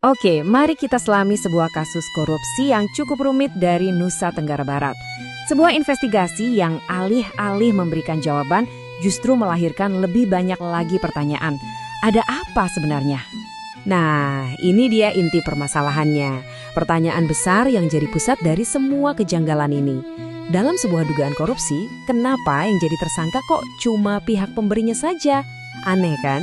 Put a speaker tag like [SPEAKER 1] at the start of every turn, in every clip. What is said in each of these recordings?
[SPEAKER 1] Oke, mari kita selami sebuah kasus korupsi yang cukup rumit dari Nusa Tenggara Barat. Sebuah investigasi yang alih-alih memberikan jawaban justru melahirkan lebih banyak lagi pertanyaan. Ada apa sebenarnya? Nah, ini dia inti permasalahannya. Pertanyaan besar yang jadi pusat dari semua kejanggalan ini. Dalam sebuah dugaan korupsi, kenapa yang jadi tersangka kok cuma pihak pemberinya saja? Aneh kan?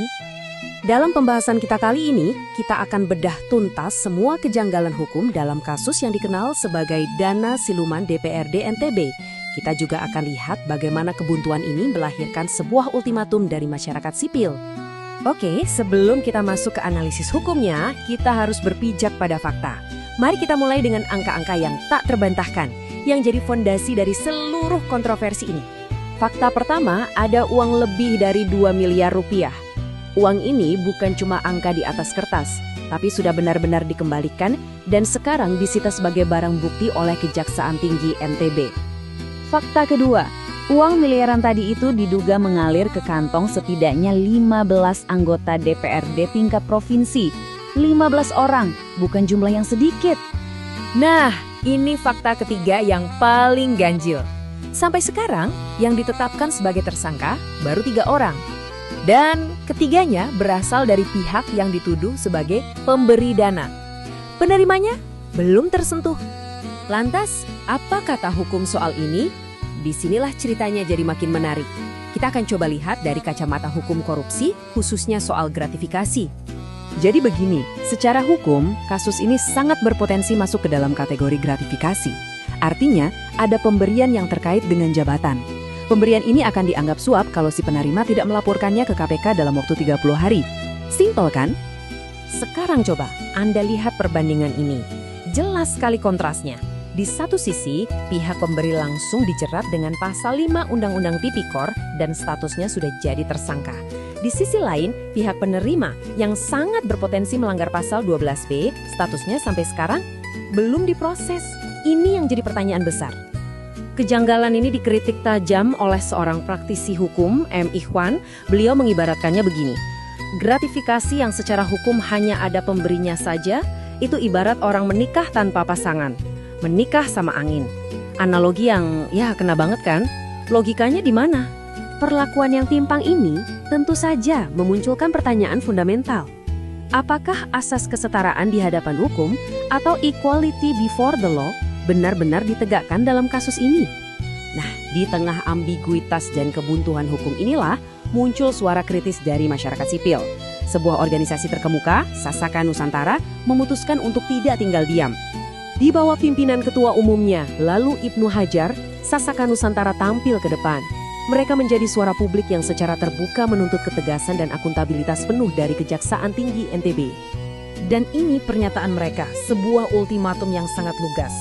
[SPEAKER 1] Dalam pembahasan kita kali ini, kita akan bedah tuntas semua kejanggalan hukum dalam kasus yang dikenal sebagai dana siluman DPRD NTB. Kita juga akan lihat bagaimana kebuntuan ini melahirkan sebuah ultimatum dari masyarakat sipil. Oke, sebelum kita masuk ke analisis hukumnya, kita harus berpijak pada fakta. Mari kita mulai dengan angka-angka yang tak terbantahkan, yang jadi fondasi dari seluruh kontroversi ini. Fakta pertama, ada uang lebih dari 2 miliar rupiah. Uang ini bukan cuma angka di atas kertas, tapi sudah benar-benar dikembalikan dan sekarang disita sebagai barang bukti oleh Kejaksaan Tinggi NTB. Fakta kedua, uang miliaran tadi itu diduga mengalir ke kantong setidaknya 15 anggota DPRD tingkat provinsi. 15 orang, bukan jumlah yang sedikit. Nah, ini fakta ketiga yang paling ganjil. Sampai sekarang, yang ditetapkan sebagai tersangka baru 3 orang. Dan ketiganya berasal dari pihak yang dituduh sebagai pemberi dana. Penerimanya belum tersentuh. Lantas, apa kata hukum soal ini? Disinilah ceritanya jadi makin menarik. Kita akan coba lihat dari kacamata hukum korupsi, khususnya soal gratifikasi. Jadi begini, secara hukum, kasus ini sangat berpotensi masuk ke dalam kategori gratifikasi. Artinya, ada pemberian yang terkait dengan jabatan. Pemberian ini akan dianggap suap kalau si penerima tidak melaporkannya ke KPK dalam waktu 30 hari. Simpel kan? Sekarang coba Anda lihat perbandingan ini. Jelas sekali kontrasnya. Di satu sisi, pihak pemberi langsung dijerat dengan pasal 5 Undang-Undang Tipikor dan statusnya sudah jadi tersangka. Di sisi lain, pihak penerima yang sangat berpotensi melanggar pasal 12B, statusnya sampai sekarang belum diproses. Ini yang jadi pertanyaan besar. Kejanggalan ini dikritik tajam oleh seorang praktisi hukum, M. Ikhwan. Beliau mengibaratkannya begini. Gratifikasi yang secara hukum hanya ada pemberinya saja, itu ibarat orang menikah tanpa pasangan. Menikah sama angin. Analogi yang kena banget kan? Logikanya di mana? Perlakuan yang timpang ini tentu saja memunculkan pertanyaan fundamental. Apakah asas kesetaraan di hadapan hukum atau equality before the law benar-benar ditegakkan dalam kasus ini? Nah, di tengah ambiguitas dan kebuntuan hukum inilah muncul suara kritis dari masyarakat sipil. Sebuah organisasi terkemuka, Sasaka Nusantara, memutuskan untuk tidak tinggal diam. Di bawah pimpinan ketua umumnya, lalu Ibnu Hajar, Sasaka Nusantara tampil ke depan. Mereka menjadi suara publik yang secara terbuka menuntut ketegasan dan akuntabilitas penuh dari Kejaksaan Tinggi NTB. Dan ini pernyataan mereka, sebuah ultimatum yang sangat lugas.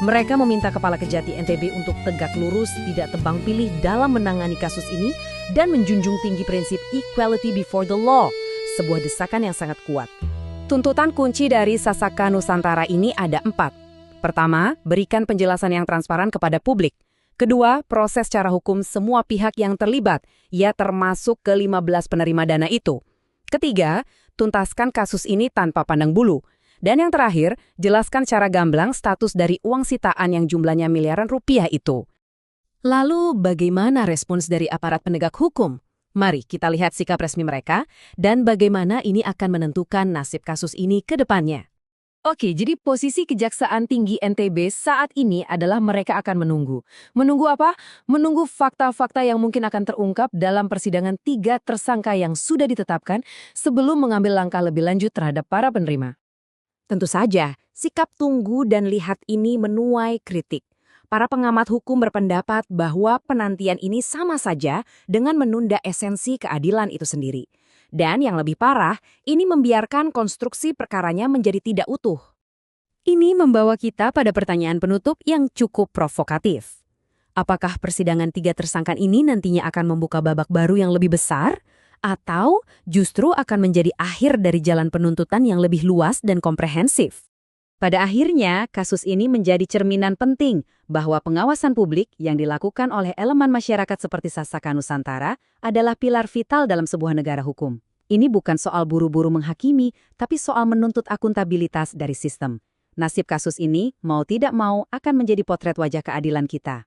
[SPEAKER 1] Mereka meminta Kepala Kejati NTB untuk tegak lurus, tidak tebang pilih dalam menangani kasus ini, dan menjunjung tinggi prinsip equality before the law, sebuah desakan yang sangat kuat. Tuntutan kunci dari Sasaka Nusantara ini ada 4. Pertama, berikan penjelasan yang transparan kepada publik. Kedua, proses secara hukum semua pihak yang terlibat, termasuk ke-15 penerima dana itu. Ketiga, tuntaskan kasus ini tanpa pandang bulu. Dan yang terakhir, jelaskan secara gamblang status dari uang sitaan yang jumlahnya miliaran rupiah itu. Lalu bagaimana respons dari aparat penegak hukum? Mari kita lihat sikap resmi mereka dan bagaimana ini akan menentukan nasib kasus ini ke depannya. Oke, jadi posisi Kejaksaan Tinggi NTB saat ini adalah mereka akan menunggu. Menunggu apa? Menunggu fakta-fakta yang mungkin akan terungkap dalam persidangan 3 tersangka yang sudah ditetapkan sebelum mengambil langkah lebih lanjut terhadap para penerima. Tentu saja, sikap tunggu dan lihat ini menuai kritik. Para pengamat hukum berpendapat bahwa penantian ini sama saja dengan menunda esensi keadilan itu sendiri. Dan yang lebih parah, ini membiarkan konstruksi perkaranya menjadi tidak utuh. Ini membawa kita pada pertanyaan penutup yang cukup provokatif. Apakah persidangan 3 tersangka ini nantinya akan membuka babak baru yang lebih besar? Atau justru akan menjadi akhir dari jalan penuntutan yang lebih luas dan komprehensif? Pada akhirnya, kasus ini menjadi cerminan penting bahwa pengawasan publik yang dilakukan oleh elemen masyarakat seperti Sasaka Nusantara adalah pilar vital dalam sebuah negara hukum.
[SPEAKER 2] Ini bukan soal buru-buru menghakimi, tapi soal menuntut akuntabilitas dari sistem. Nasib kasus ini, mau tidak mau, akan menjadi potret wajah keadilan kita.